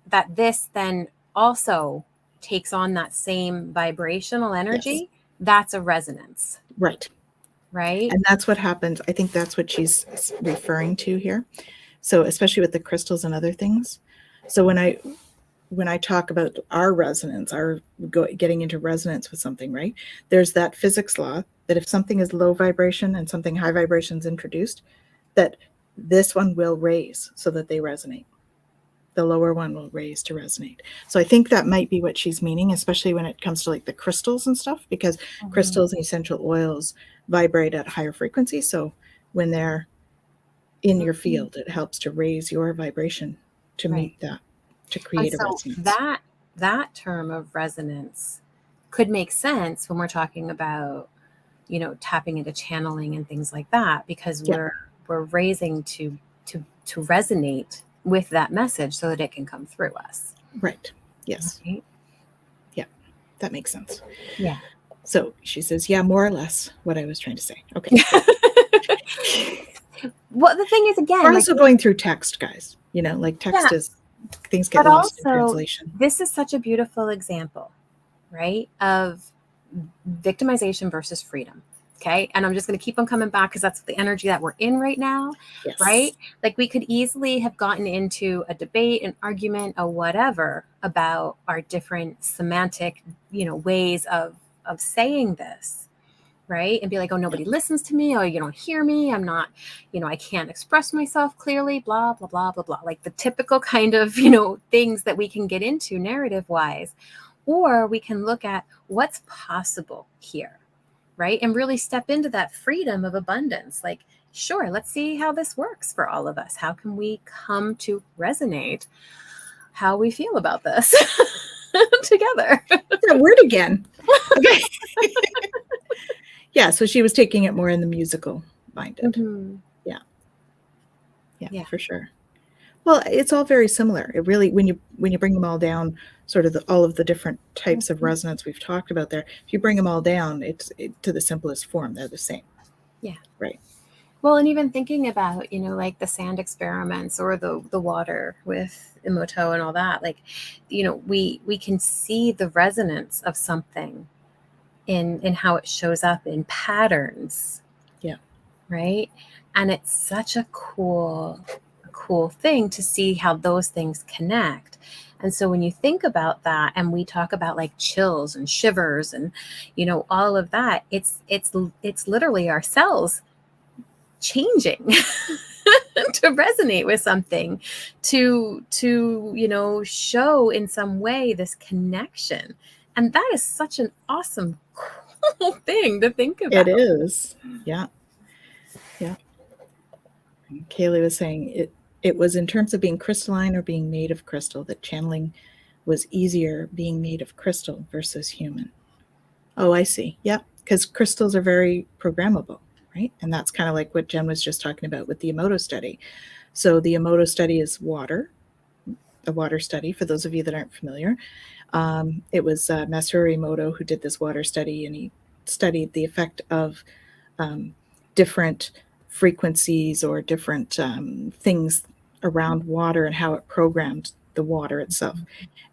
that this then also takes on that same vibrational energy, that's a resonance. Right. Right. And that's what happens. I think that's what she's referring to here. So especially with the crystals and other things. So when I talk about our resonance, our getting into resonance with something, right? There's that physics law that if something is low vibration and something high vibration is introduced, that this one will raise so that they resonate. The lower one will raise to resonate. So I think that might be what she's meaning, especially when it comes to like the crystals and stuff, because crystals and essential oils vibrate at higher frequencies. So when they're in your field, it helps to raise your vibration to meet that, to create a resonance. That term of resonance could make sense when we're talking about, tapping into channeling and things like that, because we're raising to resonate with that message so that it can come through us. Right. Yes. Right? Yeah, that makes sense. Yeah. So she says, yeah, more or less what I was trying to say. Okay. Well, the thing is, again, we're also going through text, guys. Like text is, things get lost in translation. This is such a beautiful example, right, of victimization versus freedom. Okay. And I'm just going to keep on coming back because that's the energy that we're in right now. Yes. Right. Like we could easily have gotten into a debate, an argument, or whatever about our different semantic, ways of saying this. Right. And be like, oh, nobody listens to me. Oh, you don't hear me. I'm not, I can't express myself clearly, blah, blah, blah, blah, blah. Like the typical kind of, things that we can get into narrative wise. Or we can look at what's possible here, right? And really step into that freedom of abundance. Like, sure, let's see how this works for all of us. How can we come to resonate how we feel about this together? That word again. Okay. Yeah, so she was taking it more in the musical minded. Mm-hmm. Yeah, for sure. Well, it's all very similar. It really, when you bring them all down, sort of all of the different types of resonance we've talked about there, if you bring them all down, it's to the simplest form. They're the same. Yeah. Right. Well, and even thinking about, like the sand experiments or the water with Emoto and all that, like, we can see the resonance of something in how it shows up in patterns. Yeah. Right. And it's such a cool thing to see how those things connect. And so when you think about that, and we talk about like chills and shivers and, all of that, it's literally our cells changing to resonate with something, to show in some way this connection. And that is such an awesome, cool thing to think about. It is. Yeah. Yeah. And Kaylee was saying it was in terms of being crystalline or being made of crystal that channeling was easier being made of crystal versus human. Oh, I see. Yeah, because crystals are very programmable, right? And that's kind of like what Jen was just talking about with the Emoto study. So the Emoto study is water, a water study, for those of you that aren't familiar. It was Masaru Emoto who did this water study, and he studied the effect of different frequencies or different things around water and how it programmed the water itself.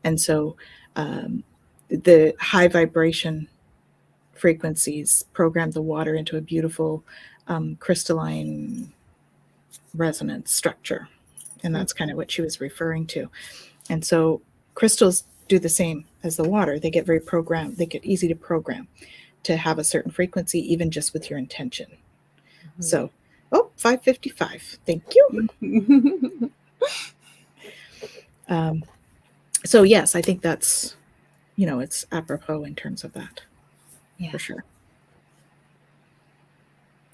And so the high vibration frequencies programmed the water into a beautiful crystalline resonance structure. And that's kind of what she was referring to. And so crystals do the same as the water. They get very programmed. They get easy to program to have a certain frequency, even just with your intention. Mm-hmm. So, 5:55. Thank you. So yes, I think that's, it's apropos in terms of that. Yeah. For sure.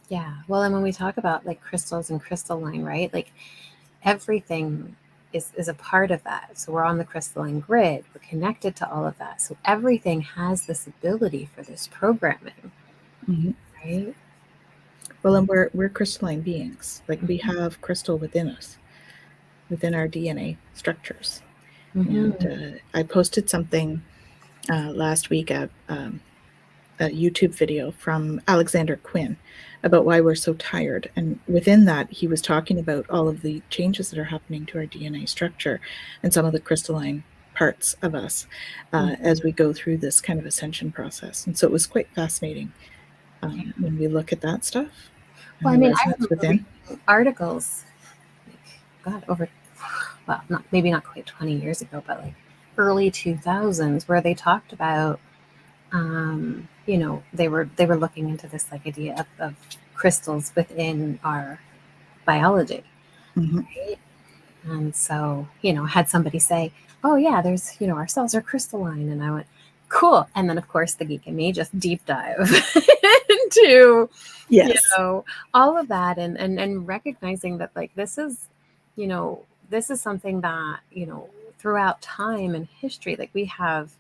Yeah. Well, and when we talk about like crystals and crystalline, right? Like everything is a part of that. So we're on the crystalline grid. We're connected to all of that. So everything has this ability for this programming. Mm-hmm. Right? Well, and we're crystalline beings. Like we have crystal within us, within our DNA structures. Mm-hmm. And I posted something last week YouTube video from Alexander Quinn about why we're so tired. And within that, he was talking about all of the changes that are happening to our DNA structure and some of the crystalline parts of us as we go through this kind of ascension process. And so it was quite fascinating when we look at that stuff and Well, I the mean, I resonance remember within. reading articles, like, God, maybe not quite 20 years ago, but like early 2000s, where they talked about, they were looking into this like idea of crystals within our biology. Mm-hmm. Right? And so, had somebody say, oh yeah, there's, our cells are crystalline. And I went, cool. And then of course the geek in me just deep dive into, Yes. all of that and recognizing that like, this is something that, throughout time and history, like we have,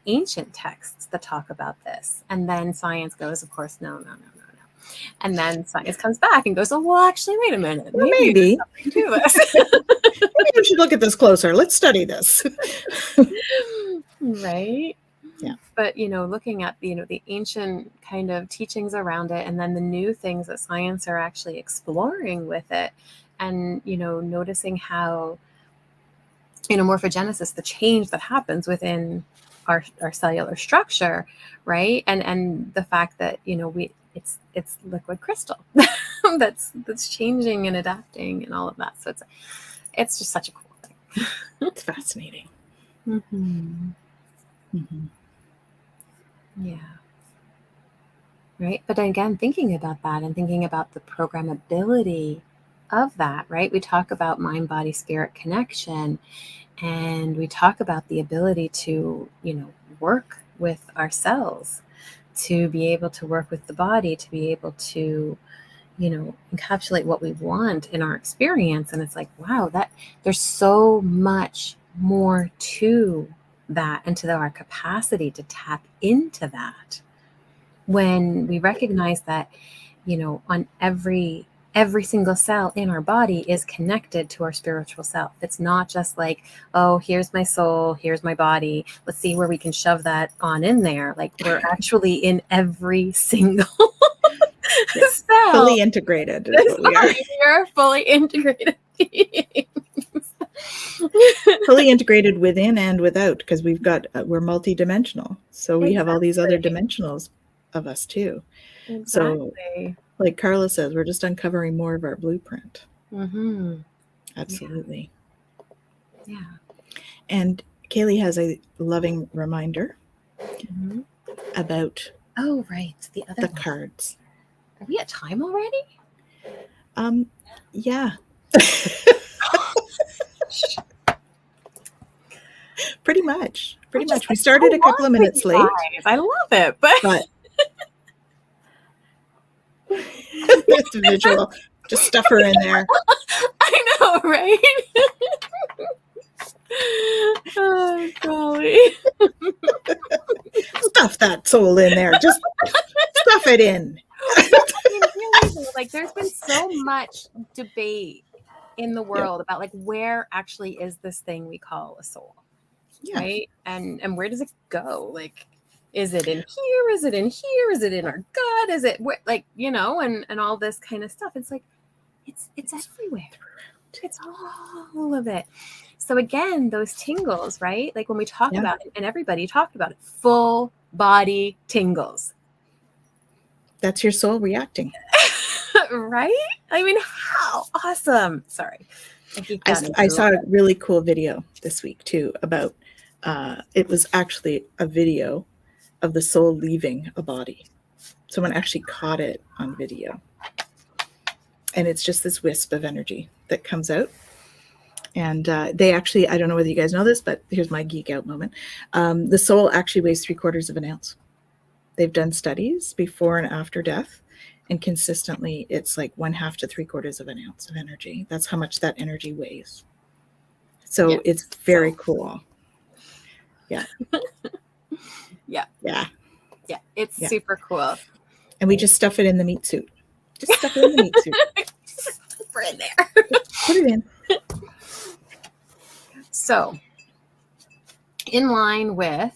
ancient texts that talk about this. And then science goes, of course, no. And then science comes back and goes, oh, well, actually, wait a minute. Well, Maybe maybe. there's something to this. Maybe we should look at this closer. Let's study this. Right? Yeah. But, looking at, the ancient kind of teachings around it, and then the new things that science are actually exploring with it, and, noticing how, morphogenesis, the change that happens within our cellular structure, right? And the fact that, it's liquid crystal that's changing and adapting and all of that. So it's just such a cool thing. It's fascinating. Mm-hmm. Mm-hmm. Yeah. Right. But again, thinking about that and thinking about the programmability of that, right? We talk about mind, body, spirit connection, and we talk about the ability to, work with our cells, to be able to work with the body, to be able to, encapsulate what we want in our experience. And it's like, wow, that there's so much more to that and to our capacity to tap into that when we recognize that, on every single cell in our body is connected to our spiritual self. It's not just like, oh, here's my soul, here's my body, let's see where we can shove that on in there. Like, we're actually in every single cell. Fully integrated is what we are. We're fully integrated beings. Fully integrated within and without, because we're multidimensional. So we have all these other dimensionals of us too. Exactly. So like Carla says, we're just uncovering more of our blueprint. Mm-hmm. Absolutely. Yeah. And Kaylee has a loving reminder about right, the cards. Are we at time already? Yeah. Pretty much. We started a couple of minutes late. I love it, but it's visual. Just stuff her in there. I know, right? Oh, golly. Stuff that soul in there. Just stuff it in. Really, like, there's been so much debate in the world about like where actually is this thing we call a soul, right? And where does it go? Like, is it in here? Is it in here? Is it in our gut? Is it like, and all this kind of stuff? It's like it's everywhere. It's all of it. So again, those tingles, right? Like when we talk about it, and everybody talked about it, full body tingles. That's your soul reacting. Right? I mean, how awesome. Sorry. I saw a really cool video this week too about, it was actually a video of the soul leaving a body. Someone actually caught it on video. And it's just this wisp of energy that comes out. And they actually, I don't know whether you guys know this, but here's my geek out moment. The soul actually weighs 3/4 of an ounce. They've done studies before and after death, and consistently it's like 1/2 to 3/4 of an ounce of energy. That's how much that energy weighs. So it's very cool. Yeah. Yeah. It's super cool. And we just stuff it in the meat suit. Just stuff it in the meat suit. Put it in there. Put it in. So, in line with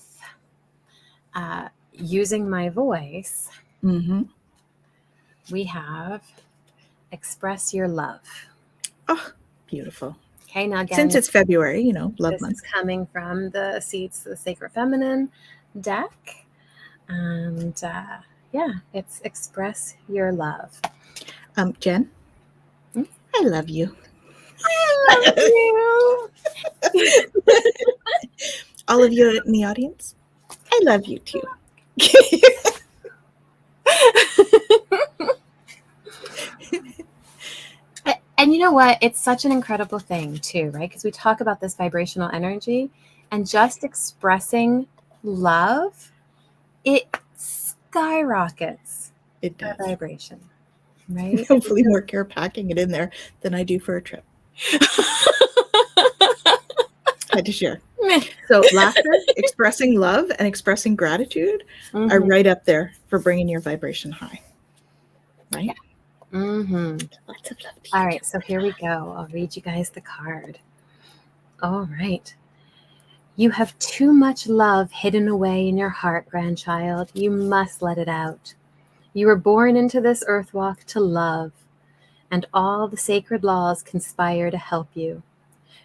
using my voice, Mm-hmm. we have express your love. Oh, beautiful. Okay, now again, Since it's February, love this month. is coming from the Seeds to the Sacred Feminine deck. And yeah, it's express your love. Jen, Hmm? I love you. I love you. All of you in the audience, I love you too. And you know what? It's such an incredible thing too, right? Because we talk about this vibrational energy and just expressing love, it skyrockets It our does. vibration, right? Hopefully more care packing it in there than I do for a trip. Had to share. So laughter, expressing love, and expressing gratitude are right up there for bringing your vibration high. Right? Yeah. Mm-hmm. Lots of love to you. All right, so here we go. I'll read you guys the card. All right. You have too much love hidden away in your heart, grandchild. You must let it out. You were born into this earth walk to love, and all the sacred laws conspire to help you.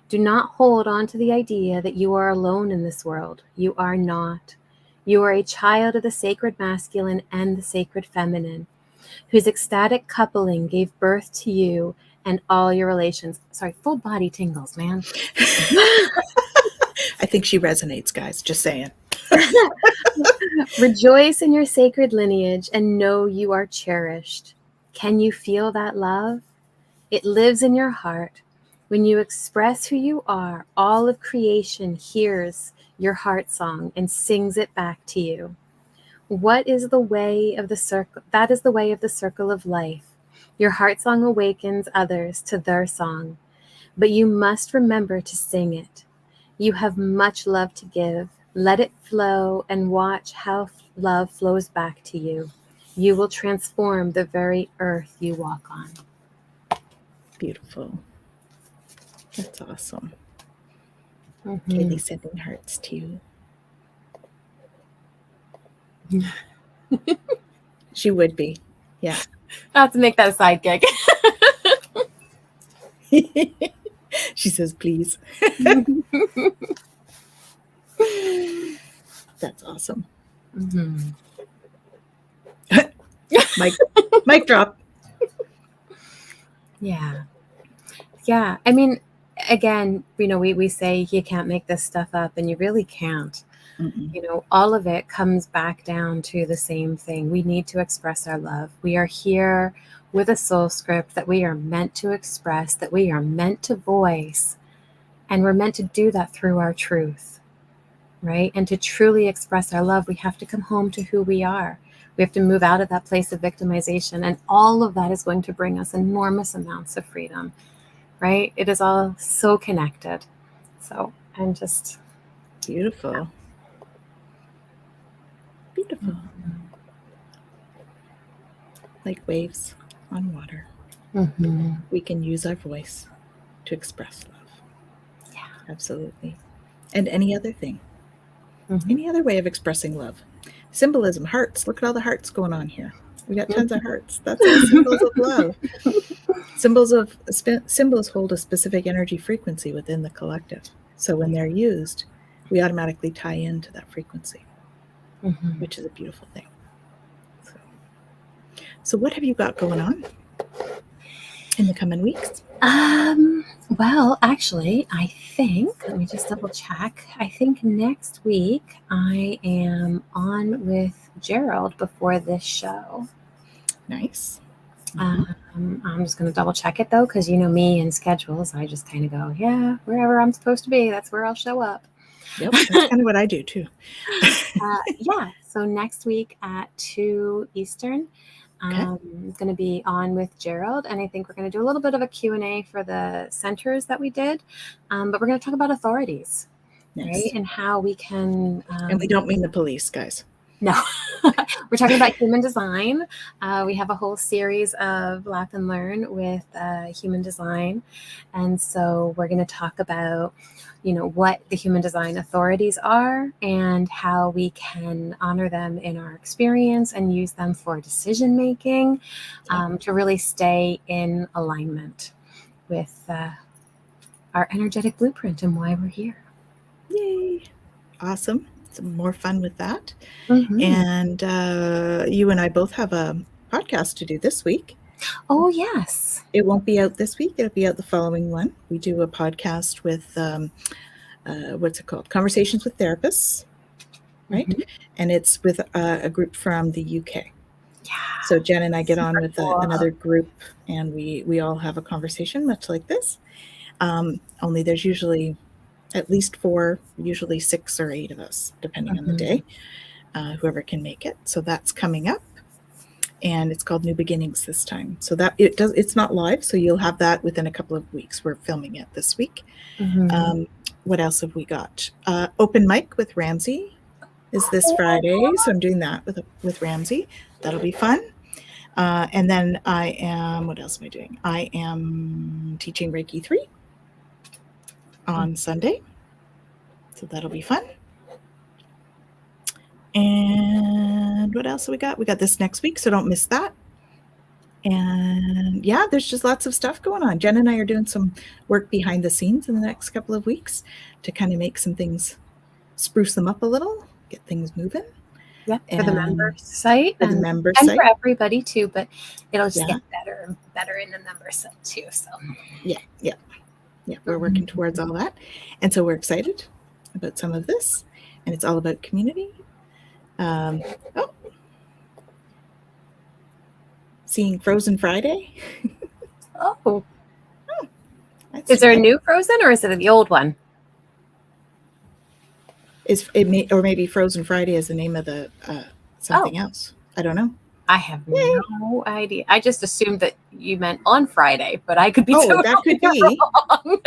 Do not hold on to the idea that you are alone in this world. You are not. You are a child of the sacred masculine and the sacred feminine, whose ecstatic coupling gave birth to you and all your relations. Sorry, full body tingles, man. I think she resonates, guys. Just saying. Rejoice in your sacred lineage and know you are cherished. Can you feel that love? It lives in your heart. When you express who you are, all of creation hears your heart song and sings it back to you. What is the way of the circle? That is the way of the circle of life. Your heart song awakens others to their song, but you must remember to sing it. You have much love to give. Let it flow and watch how love flows back to you. You will transform the very earth you walk on. Beautiful. That's awesome. Mm-hmm. Kaylee sending hearts to you. She would be. Yeah. I'll have to make that a side gig. She says, please. That's awesome. Mm-hmm. Mic drop. Yeah. Yeah. I mean, again, we say you can't make this stuff up, and you really can't. Mm-mm. All of it comes back down to the same thing. We need to express our love. We are here with a soul script that we are meant to express, that we are meant to voice, and we're meant to do that through our truth, right? And to truly express our love, we have to come home to who we are. We have to move out of that place of victimization, and all of that is going to bring us enormous amounts of freedom, right? It is all so connected. So I'm just... Beautiful. Beautiful. Like waves on water. Mm-hmm. We can use our voice to express love. Yeah. Absolutely. And any other thing. Mm-hmm. Any other way of expressing love. Symbolism, hearts. Look at all the hearts going on here. We got tons of hearts. That's all symbols of love. Symbols hold a specific energy frequency within the collective. So when they're used, we automatically tie into that frequency, which is a beautiful thing. So what have you got going on in the coming weeks? Well, actually, I think, let me just double check. I think next week I am on with Gerald before this show. Nice. I'm just going to double check it though, because me and schedules, I just kind of go, yeah, wherever I'm supposed to be, that's where I'll show up. Yep, that's kind of what I do too. Yeah, so next week at 2 Eastern, I'm going to be on with Gerald, and I think we're going to do a little bit of a Q&A for the centers that we did, but we're going to talk about authorities, Nice. right, and how we can... and we don't mean the police, guys. No, we're talking about human design. We have a whole series of Laugh and Learn with human design. And so we're going to talk about, what the human design authorities are and how we can honor them in our experience and use them for decision making, to really stay in alignment with our energetic blueprint and why we're here. Yay. Awesome. Some more fun with that. Mm-hmm. And you and I both have a podcast to do this week. Oh, yes. It won't be out this week. It'll be out the following one. We do a podcast with, what's it called? Conversations with Therapists, right? Mm-hmm. And it's with a group from the UK. Yeah. So Jen and I get on with cool. another group, and we all have a conversation much like this. Only there's usually at least 4, usually 6 or 8 of us, depending on the day, whoever can make it. So that's coming up, and it's called New Beginnings this time. So that it's not live, so you'll have that within a couple of weeks. We're filming it this week. Mm-hmm. What else have we got? Open mic with Ramsey is this Friday, so I'm doing that with Ramsey. That'll be fun. And then what else am I doing? I am teaching Reiki 3 on Sunday. So that'll be fun. And what else have we got? We got this next week, so don't miss that. And yeah, there's just lots of stuff going on. Jen and I are doing some work behind the scenes in the next couple of weeks to kind of make some things, spruce them up a little, get things moving. Yeah, for the member site and for everybody too, but it'll just get better and better in the member site too. So yeah, we're working towards all that, and so we're excited about some of this, and it's all about community. Seeing Frozen Friday. Is there a new Frozen, or is it the old one? Or maybe Frozen Friday is the name of the something else. I don't know. I have no idea. I just assumed that you meant on Friday, but I could be totally that could be wrong.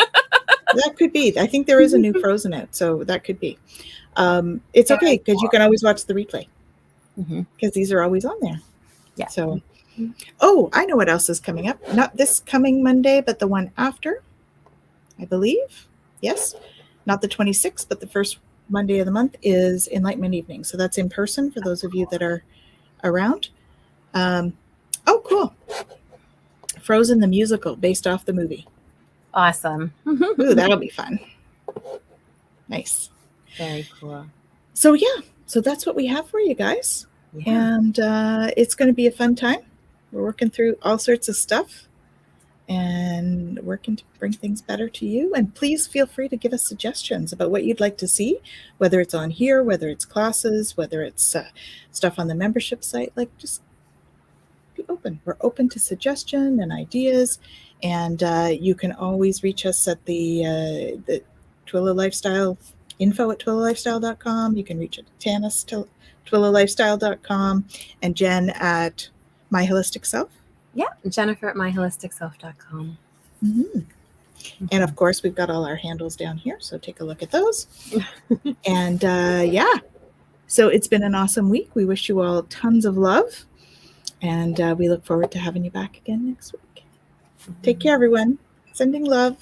That could be. I think there is a new Frozen out, so that could be. It's okay because you can always watch the replay because these are always on there. Yeah. So, I know what else is coming up. Not this coming Monday, but the one after, I believe. Yes, not the 26th, but the first Monday of the month is Enlightenment Evening. So that's in person for those of you that are around. Cool. Frozen the musical based off the movie. Awesome. Ooh, that'll be fun. Nice. Very cool. So that's what we have for you guys. Yeah. And it's going to be a fun time. We're working through all sorts of stuff and working to bring things better to you. And please feel free to give us suggestions about what you'd like to see, whether it's on here, whether it's classes, whether it's stuff on the membership site. Like, just be open. We're open to suggestion and ideas. And you can always reach us at the Twillow Lifestyle info at twillowlifestyle.com. You can reach it to Tanis to twillowlifestyle.com, and Jen at My Holistic Self. Yeah, Jennifer at myholisticself.com. And of course, we've got all our handles down here, so take a look at those. And so it's been an awesome week. We wish you all tons of love, and we look forward to having you back again next week. Take care, everyone. Sending love.